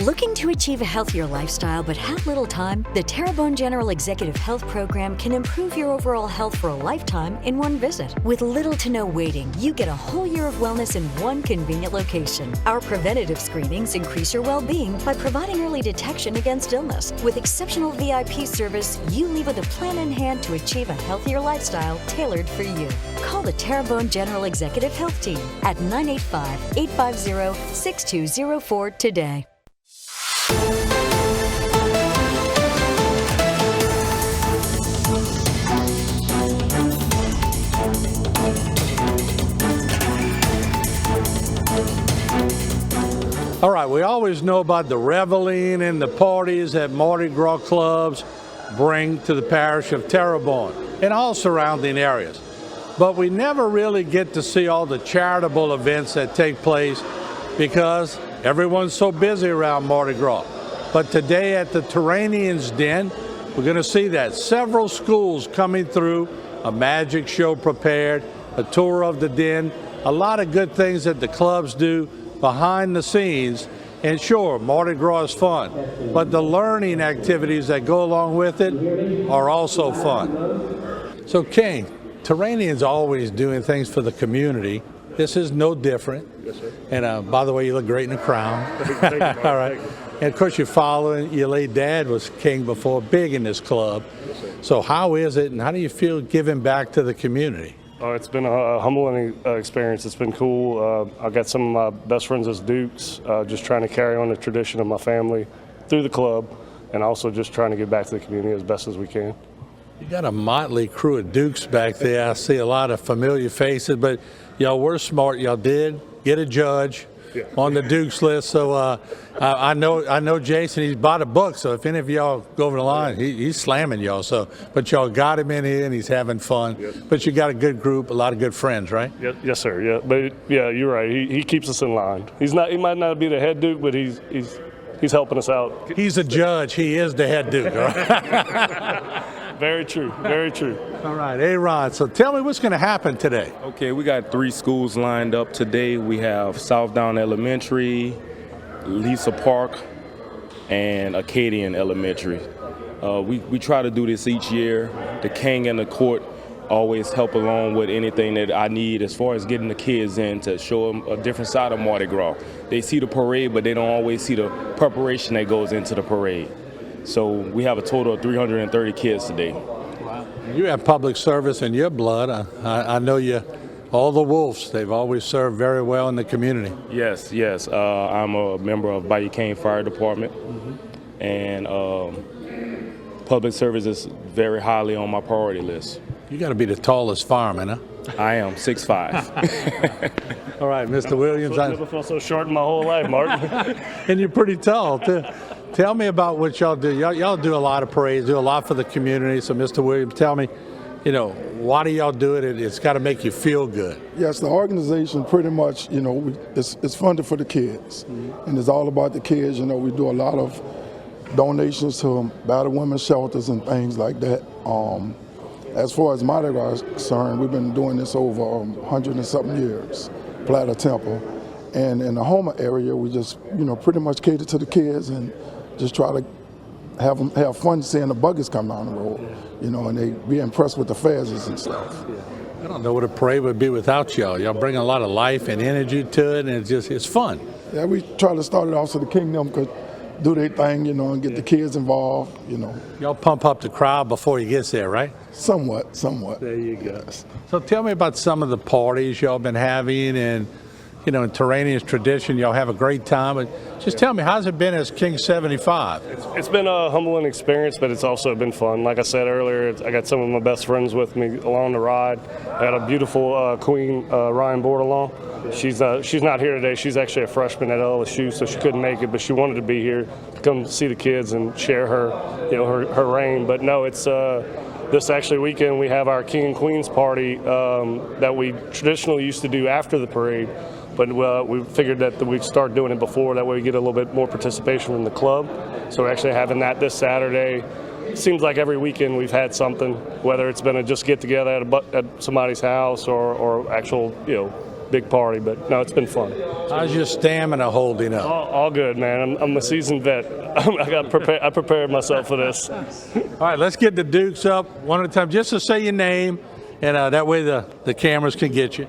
Looking to achieve a healthier lifestyle but have little time? The Terrebonne General Executive Health Program can improve your overall health for a lifetime in one visit. With little to no waiting, you get a whole year of wellness in one convenient location. Our preventative screenings increase your well-being by providing early detection against illness. With exceptional VIP service, you leave with a plan in hand to achieve a healthier lifestyle tailored for you. Call the Terrebonne General Executive Health Team at 985-850-6204 today. All right, we always know about the reveling and the parties that Mardi Gras clubs bring to the parish of Terrebonne and all surrounding areas. But we never really get to see all the charitable events that take place because everyone's so busy around Mardi Gras. But today at the Terreanians Den, we're going to see that. Several schools coming through, a magic show prepared, a tour of the den, a lot of good things that the clubs do behind the scenes. And sure, Mardi Gras is fun, but the learning activities that go along with it are also fun. So King, Terreanians always doing things for the community. This is no different. Yes, sir. And by the way, you look great in the crown. Thank you, Mark. All right. Thank you. And of course, you're following, your late dad was king before, big in this club. Yes, sir. So how is it and how do you feel giving back to the community? It's been a humbling experience. It's been cool. I got some of my best friends as Dukes, just trying to carry on the tradition of my family through the club and also just trying to give back to the community as best as we can. You got a motley crew of Dukes back there. I see a lot of familiar faces, but y'all were smart. Y'all did get a judge on the Dukes list. So I know Jason, he's bought a book. So if any of y'all go over the line, he's slamming y'all. So, but y'all got him in here and he's having fun. Yes. But you got a good group, a lot of good friends, right? Yes, sir. Yeah, but yeah, you're right. He keeps us in line. He might not be the head Duke, but he's helping us out. He's a judge. He is the head Duke. Right? Very true. Very true. All right, Aaron, so tell me what's going to happen today. Okay, we got 3 schools lined up today. We have Southdown Elementary, Lisa Park, and Acadian Elementary. We try to do this each year. The king and the court always help along with anything that I need as far as getting the kids in to show them a different side of Mardi Gras. They see the parade, but they don't always see the preparation that goes into the parade. So we have a total of 330 kids today. Wow. You have public service in your blood. I know you, all the Wolves, they've always served very well in the community. Yes. I'm a member of Bayou Fire Department, and public service is very highly on my priority list. You got to be the tallest fireman, huh? I am 6'5". All right, Mr. Williams. I never felt so short in my whole life, Mark. And you're pretty tall, too. Tell me about what y'all do. Y'all do a lot of parades, do a lot for the community. So, Mr. Williams, tell me, why do y'all do it? It's got to make you feel good. Yes, the organization pretty much, it's funded for the kids. And it's all about the kids. We do a lot of donations to battered women's shelters and things like that. As far as Mardi Gras is concerned, we've been doing this over 100 and something years, Platter Temple. And in the Houma area, we just, pretty much cater to the kids and just try to have them have fun seeing the buggies come down the road, and they be impressed with the phases and stuff. I don't know what a parade would be without y'all. Y'all bring a lot of life and energy to it, and it's fun. Yeah, we try to start it off so the kingdom could do their thing, and get the kids involved, Y'all pump up the crowd before he gets there, right? Somewhat. There you go. Yes. So tell me about some of the parties y'all been having, and in Terreanians tradition, y'all have a great time. But just tell me, how's it been as King 75? It's been a humbling experience, but it's also been fun. Like I said earlier, I got some of my best friends with me along the ride. I had a beautiful Queen Ryan Bordelon. She's not here today. She's actually a freshman at LSU, so she couldn't make it, but she wanted to be here to come see the kids and share her, her reign. But no, it's this actually weekend we have our King and Queens party that we traditionally used to do after the parade. But we figured that we'd start doing it before. That way we get a little bit more participation from the club. So we're actually having that this Saturday. It seems like every weekend we've had something, whether it's been a just get together at somebody's house or actual, big party. But no, it's been fun. How's your stamina holding up? All good, man. I'm a seasoned vet. I prepared myself for this. All right, let's get the Dukes up one at a time, just to say your name, and that way the cameras can get you.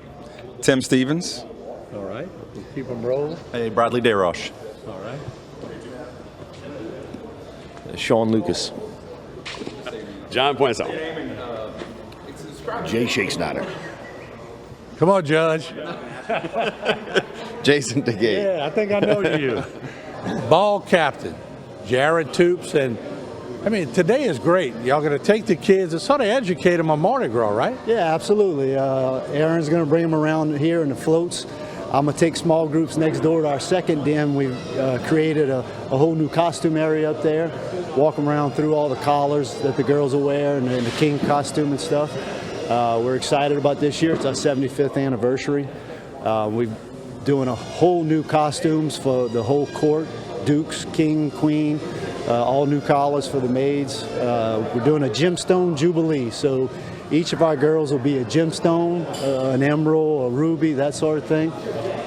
Tim Stevens. All right, we'll keep them rolling. Hey, Bradley DeRoche. All right. Sean Lucas. John Poinson. Jay Shake Snyder. Come on, Judge. Jason DeGay. Yeah, I think I know you. Ball captain, Jared Toops, and I mean, today is great. Y'all going to take the kids and sort of educate them on Mardi Gras, right? Yeah, absolutely. Aaron's going to bring them around here in the floats. I'm going to take small groups next door to our second den. We've created a whole new costume area up there. Walk them around through all the collars that the girls will wear and the king costume and stuff. We're excited about this year. It's our 75th anniversary. We're doing a whole new costumes for the whole court, dukes, king, queen, all new collars for the maids. We're doing a gemstone jubilee, so each of our girls will be a gemstone, an emerald, a ruby, that sort of thing.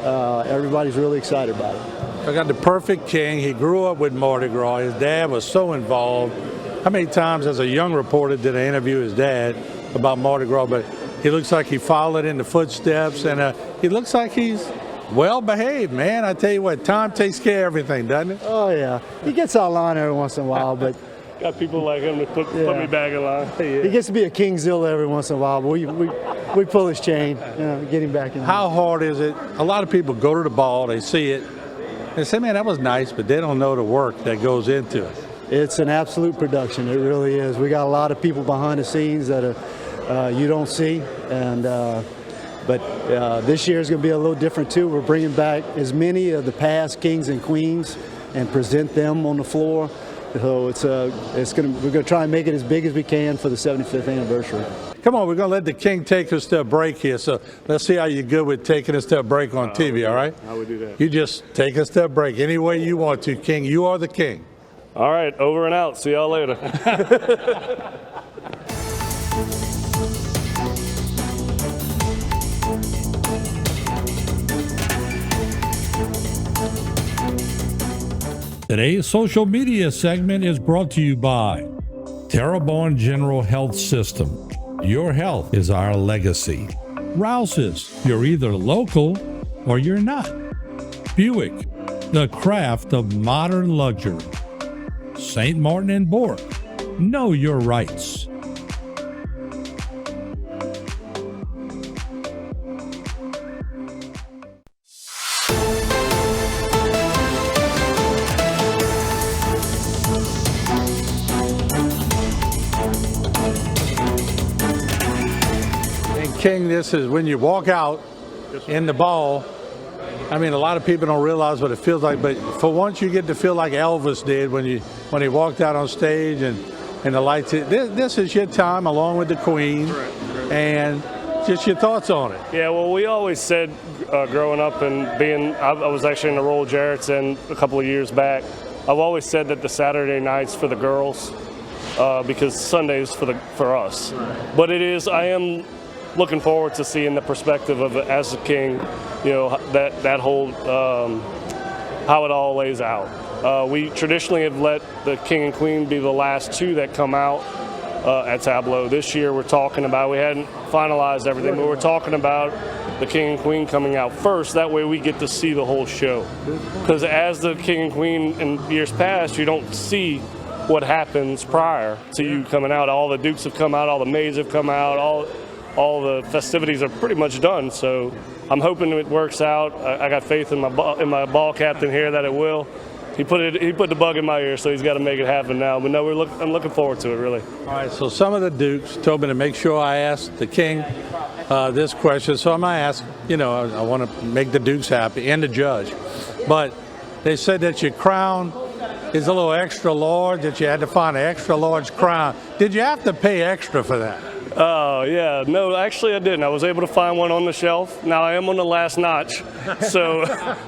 Everybody's really excited about it. I got the perfect king. He grew up with Mardi Gras. His dad was so involved. How many times as a young reporter did I interview his dad about Mardi Gras? But he looks like he followed in the footsteps, and he looks like he's well behaved, man. I tell you what, time takes care of everything, doesn't it? Oh, yeah. He gets out of line every once in a while, but Got people like him to put me back in line. Yeah. he gets to be a Kingzilla every once in a while, but we pull his chain, get him back in line. How hard is it? A lot of people go to the ball, they see it, they say, man, that was nice, but they don't know the work that goes into it. It's an absolute production. It really is. We got a lot of people behind the scenes that you don't see, and but this year is going to be a little different too. We're bringing back as many of the past kings and queens and present them on the floor. So we're going to try and make it as big as we can for the 75th anniversary. Come on, we're going to let the king take us to a break here. So let's see how you're good with taking us to a break on TV, all right? I would do that. You just take us to a break any way you want to, King. You are the king. All right, over and out. See y'all later. Today's social media segment is brought to you by Terrebonne General Health System. Your health is our legacy. Rouse's, you're either local or you're not. Buick, the craft of modern luxury. St. Martin and Bork, know your rights. King, this is when you walk out in the ball. I mean, a lot of people don't realize what it feels like, but for once you get to feel like Elvis did when he walked out on stage and the lights. This is your time along with the Queen, and just your thoughts on it. Yeah, well, we always said growing up and I was actually in the role Jarrett's in a couple of years back. I've always said that the Saturday nights for the girls, because Sundays for us. But I am looking forward to seeing the perspective of it as a king, that whole how it all lays out. We traditionally have let the king and queen be the last two that come out at Tableau. This year we hadn't finalized everything, but we're talking about the king and queen coming out first. That way we get to see the whole show. Because as the king and queen in years past, you don't see what happens prior to you coming out. All the dukes have come out, all the maids have come out, all the festivities are pretty much done, so I'm hoping it works out. I got faith in my ball captain here that it will. He put the bug in my ear, so he's got to make it happen now. But no, I'm looking forward to it, really. All right, so some of the dukes told me to make sure I ask the king this question, so I'm going to ask, I want to make the dukes happy and the judge. But they said that your crown is a little extra large, that you had to find an extra large crown. Did you have to pay extra for that? Oh, yeah. No, actually I didn't. I was able to find one on the shelf. Now I am on the last notch, so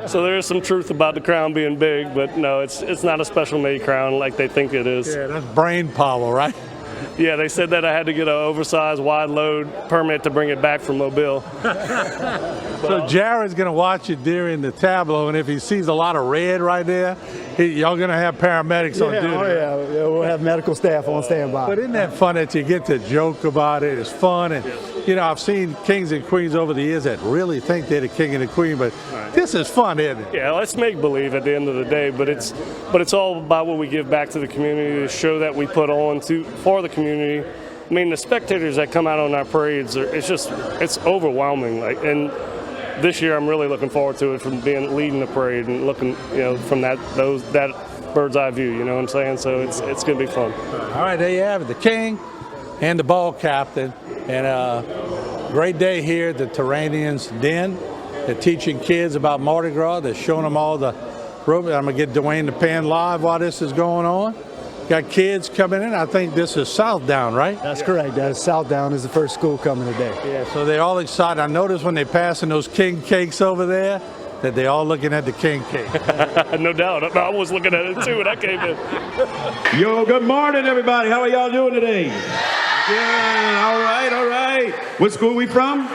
there is some truth about the crown being big, but no, it's not a special made crown like they think it is. Yeah, that's brain power, right? Yeah, they said that I had to get an oversized wide load permit to bring it back from Mobile. So Jared's going to watch it during the tableau, and if he sees a lot of red right there, y'all going to have paramedics on duty. Yeah, we'll have medical staff on standby. But isn't that fun that you get to joke about it? It's fun, and you know, I've seen kings and queens over the years that really think they're the king and the queen, but this is fun, isn't it? Yeah, let's make believe at the end of the day, but it's all about what we give back to the community, the show that we put on for the community. I mean, the spectators that come out on our parades, it's overwhelming. And this year, I'm really looking forward to it, from leading the parade and looking, from that bird's eye view. You know what I'm saying? So it's going to be fun. All right, there you have it, the king and the ball captain, and great day here at the Terreanians Den. They're teaching kids about Mardi Gras. They're showing them all the rope. I'm gonna get Dwayne to pan live while this is going on. Got kids coming in. I think this is Southdown, right? That's correct. Southdown is the first school coming today. Yeah, so they're all excited. I noticed when they're passing those king cakes over there that they're all looking at the king cake. No doubt. I was looking at it too when I came in. Yo, good morning, everybody. How are y'all doing today? Yeah, all right. What school we from?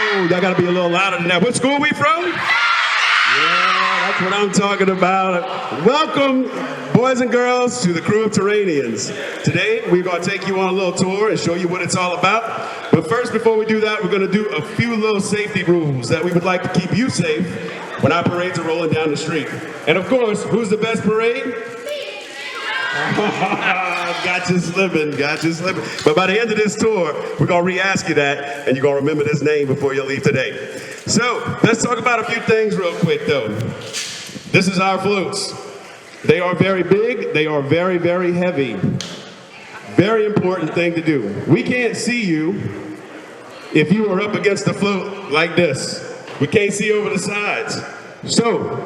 Oh, y'all gotta be a little louder than that. What school we from? Yeah, that's what I'm talking about. Welcome, boys and girls, to the crew of Terreanians. Today, we're gonna take you on a little tour and show you what it's all about. But first, before we do that, we're gonna do a few little safety rules that we would like to keep you safe when our parades are rolling down the street. And of course, who's the best parade? Got you slipping. But by the end of this tour, we're going to re-ask you that, and you're going to remember this name before you leave today. So, let's talk about a few things real quick, though. This is our floats. They are very big. They are very, very heavy. Very important thing to do. We can't see you if you are up against the float like this. We can't see over the sides. So,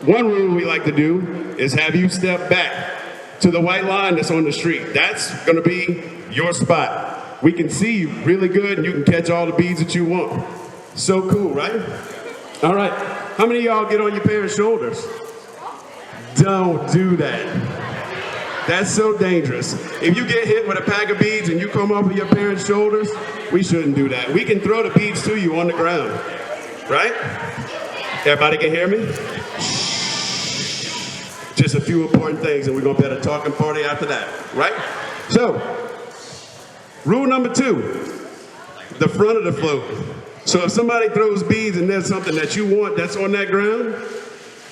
one rule we like to do is have you step back to the white line that's on the street. That's going to be your spot. We can see you really good, and you can catch all the beads that you want. So cool, right? All right. How many of y'all get on your parents' shoulders? Don't do that. That's so dangerous. If you get hit with a pack of beads and you come off of your parents' shoulders, we shouldn't do that. We can throw the beads to you on the ground, right? Everybody can hear me? Just a few important things, and we're going to be at a talking party after that, right? So, rule number 2, the front of the float. So if somebody throws beads and there's something that you want that's on that ground,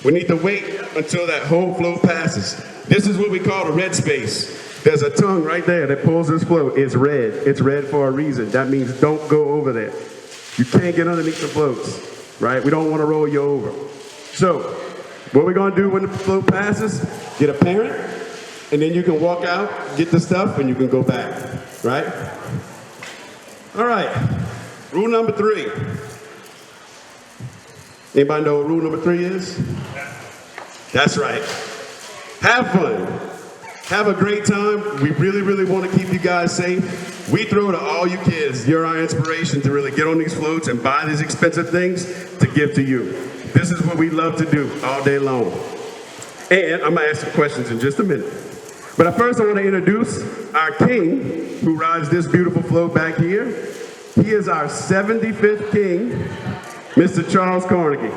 we need to wait until that whole float passes. This is what we call the red space. There's a tongue right there that pulls this float. It's red. It's red for a reason. That means don't go over there. You can't get underneath the floats, right? We don't want to roll you over. So, what we're going to do when the float passes, get a parent, and then you can walk out, get the stuff, and you can go back, right? All right, rule number 3. Anybody know what rule number 3 is? That's right. Have fun. Have a great time. We really, really want to keep you guys safe. We throw to all you kids. You're our inspiration to really get on these floats and buy these expensive things to give to you. This is what we love to do all day long. And I'm going to ask some questions in just a minute. But first I want to introduce our king who rides this beautiful float back here. He is our 75th king, Mr. Charles Carnegie.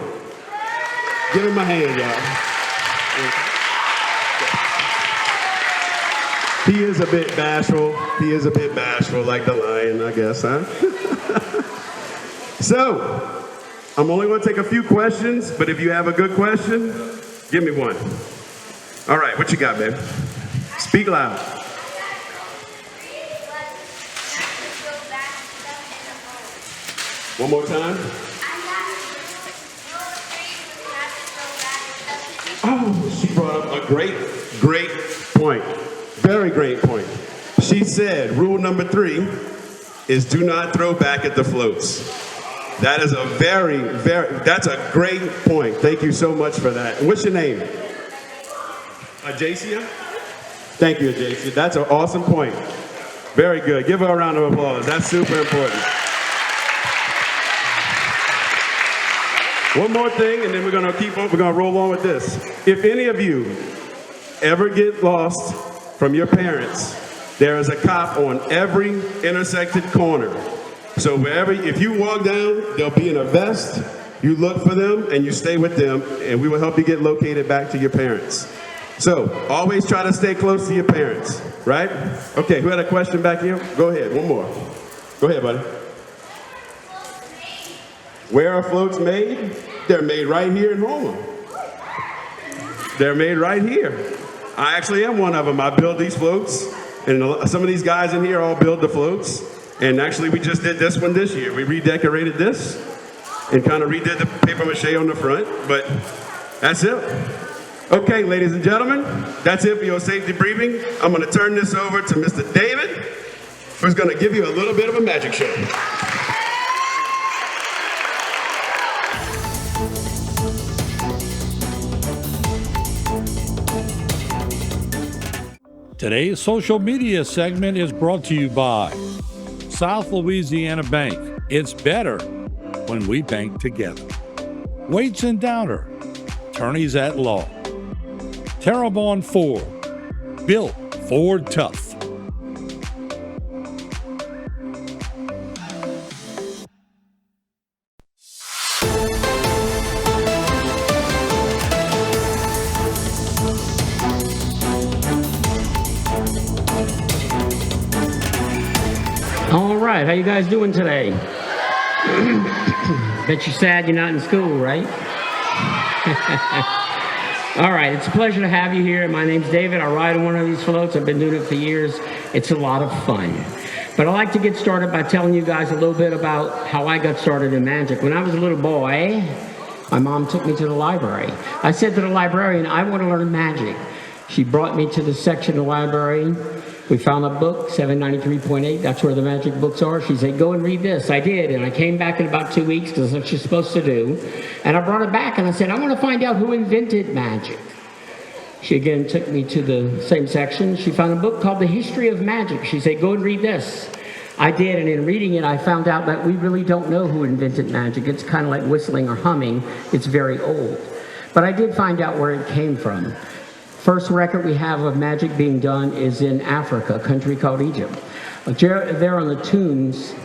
Give him a hand, y'all. He is a bit bashful. Like the lion, I guess, huh? So, I'm only going to take a few questions, but if you have a good question, give me one. All right, what you got, baby? Speak loud. One more time. Oh, she brought up a great point. Very great point. She said rule number 3 is do not throw back at the floats. That is that's a great point. Thank you so much for that. And what's your name? Ajacia? Thank you, Ajacia. That's an awesome point. Very good. Give her a round of applause. That's super important. One more thing, and then we're going to roll on with this. If any of you ever get lost from your parents there is a cop on every intersected corner. So if you walk down, they'll be in a vest. You look for them and you stay with them, and we will help you get located back to your parents. So always try to stay close to your parents, right? Okay, who had a question back here? Go ahead, one more. Go ahead, buddy. Where are floats made? They're made right here in Houma. They're made right here. I actually am one of them. I build these floats, and some of these guys in here all build the floats. And actually, we just did this one this year. We redecorated this and kind of redid the paper mache on the front, but that's it. Okay, ladies and gentlemen, that's it for your safety briefing. I'm going to turn this over to Mr. David, who's going to give you a little bit of a magic show. Today's social media segment is brought to you by South Louisiana Bank. It's better when we bank together. Waits and Downer, attorneys at law. Terrebonne Ford, built Ford tough. All right, how you guys doing today? Bet you're sad you're not in school, right? All right, it's a pleasure to have you here. My name's David. I ride on one of these floats. I've been doing it for years. It's a lot of fun. But I'd like to get started by telling you guys a little bit about how I got started in magic. When I was a little boy, my mom took me to the library. I said to the librarian, I want to learn magic. She brought me to the section of the library. We found a book, 793.8. That's where the magic books are. She said, go and read this. I did, and I came back in about 2 weeks because that's what you're supposed to do. And I brought it back, and I said, I want to find out who invented magic. She again took me to the same section. She found a book called The History of Magic. She said, go and read this. I did, and in reading it, I found out that we really don't know who invented magic. It's kind of like whistling or humming. It's very old. But I did find out where it came from. First record we have of magic being done is in Africa, a country called Egypt. There on the tombs,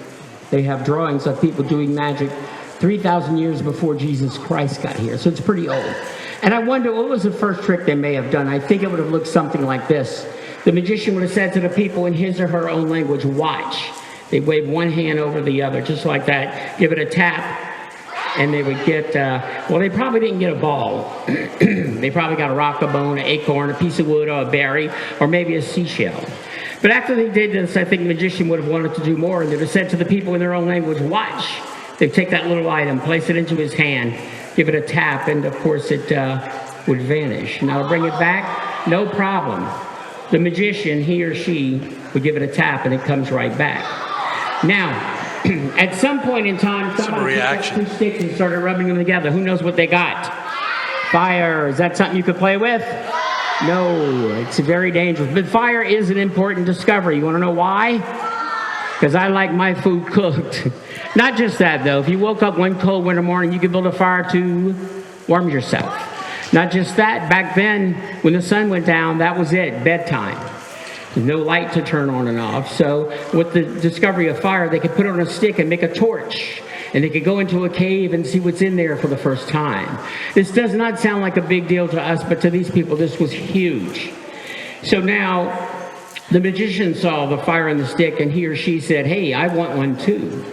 they have drawings of people doing magic 3,000 years before Jesus Christ got here, so it's pretty old. And I wonder, what was the first trick they may have done? I think it would have looked something like this. The magician would have said to the people in his or her own language, watch. They'd wave one hand over the other, just like that, give it a tap, and they would get, well, they probably didn't get a ball. They probably got a rock, a bone, an acorn, a piece of wood, or a berry, or maybe a seashell. But after they did this, I think the magician would have wanted to do more, and they'd have said to the people in their own language, watch. They'd take that little item, place it into his hand, give it a tap, and of course it would vanish. Now to bring it back, no problem. The magician, he or she, would give it a tap, and it comes right back. Now, at some point in time, somebody took up 2 sticks and started rubbing them together. Who knows what they got? Fire. Is that something you could play with? No, it's very dangerous. But fire is an important discovery. You want to know why? Because I like my food cooked. Not just that, though. If you woke up one cold winter morning, you could build a fire to warm yourself. Not just that. Back then, when the sun went down, that was it, bedtime. No light to turn on and off. So with the discovery of fire, they could put it on a stick and make a torch. And they could go into a cave and see what's in there for the first time. This does not sound like a big deal to us, but to these people, this was huge. So now, the magician saw the fire in the stick, and he or she said, hey, I want one too.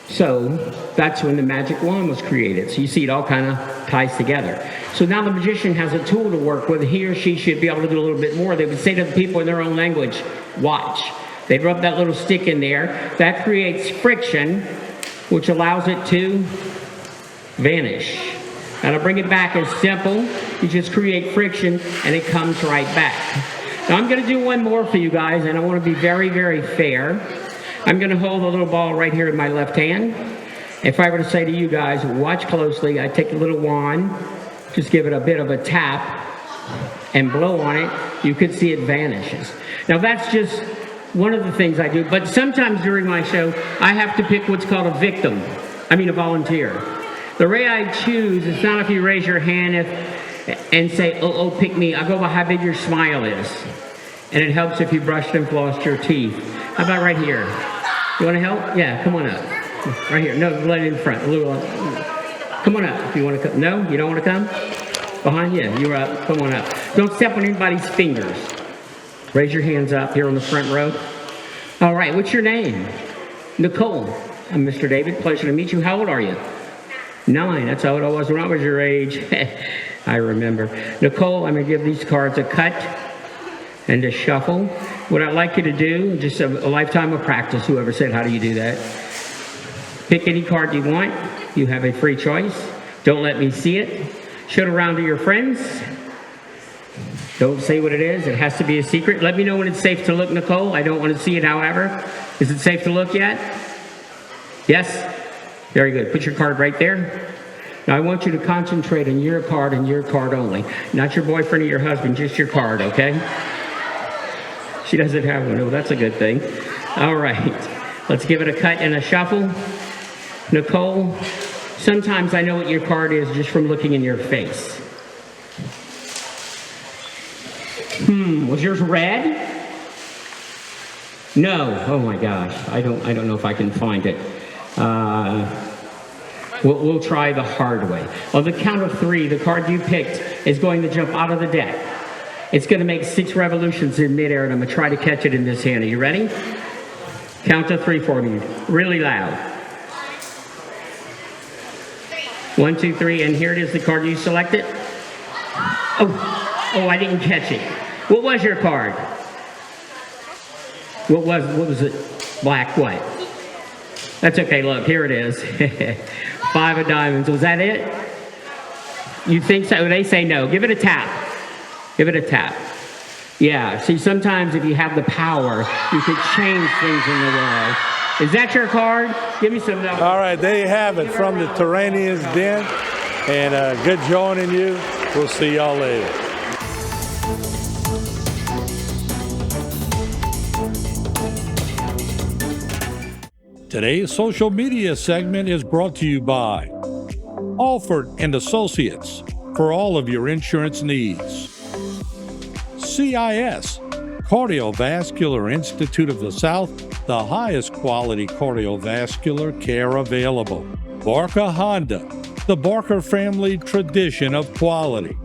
So that's when the magic wand was created. So you see, it all kind of ties together. So now the magician has a tool to work with. He or she should be able to do a little bit more. They would say to the people in their own language, watch. They'd rub that little stick in there. That creates friction, which allows it to vanish. Now to bring it back is simple. You just create friction, and it comes right back. Now I'm going to do one more for you guys, and I want to be very, very fair. I'm going to hold a little ball right here in my left hand. If I were to say to you guys, watch closely, I take a little wand, just give it a bit of a tap, and blow on it, you could see it vanishes. Now that's just one of the things I do, but sometimes during my show, I have to pick what's called a victim. I mean a volunteer. The way I choose, it's not if you raise your hand and say, oh, pick me. I go by how big your smile is. And it helps if you brushed and flossed your teeth. How about right here? You want to help? Yeah, come on up. Right here. No, let it in front. A little. Come on up if you want to come. No, you don't want to come? Behind you. You're up. Come on up. Don't step on anybody's fingers. Raise your hands up here on the front row. All right, what's your name? Nicole. I'm Mr. David. Pleasure to meet you. How old are you? 9. That's how old I was when I was your age. I remember. Nicole, I'm going to give these cards a cut and a shuffle. What I'd like you to do, just a lifetime of practice, whoever said, how do you do that? Pick any card you want. You have a free choice. Don't let me see it. Show it around to your friends. Don't say what it is. It has to be a secret. Let me know when it's safe to look, Nicole. I don't want to see it, however. Is it safe to look yet? Yes? Very good. Put your card right there. Now I want you to concentrate on your card and your card only. Not your boyfriend or your husband, just your card, okay? She doesn't have one. Oh, that's a good thing. All right. Let's give it a cut and a shuffle. Nicole, sometimes I know what your card is just from looking in your face. Was yours red? No. Oh my gosh. I don't know if I can find it. We'll try the hard way. On the count of 3, the card you picked is going to jump out of the deck. It's going to make 6 revolutions in midair, and I'm going to try to catch it in this hand. Are you ready? Count to 3 for me. Really loud. 1, 2, 3, and here it is, the card you selected. Oh, I didn't catch it. What was your card? What was it? Black what? That's okay, look, here it is. 5 of diamonds. Was that it? You think so? They say no. Give it a tap. Give it a tap. Yeah, see, sometimes if you have the power, you can change things in the world. Is that your card? Give me some numbers. All right, there you have it from the Terreanians Den. And good joining you. We'll see y'all later. Today's social media segment is brought to you by Alford and Associates for all of your insurance needs. CIS, Cardiovascular Institute of the South, the highest quality cardiovascular care available. Barker Honda, the Barker family tradition of quality.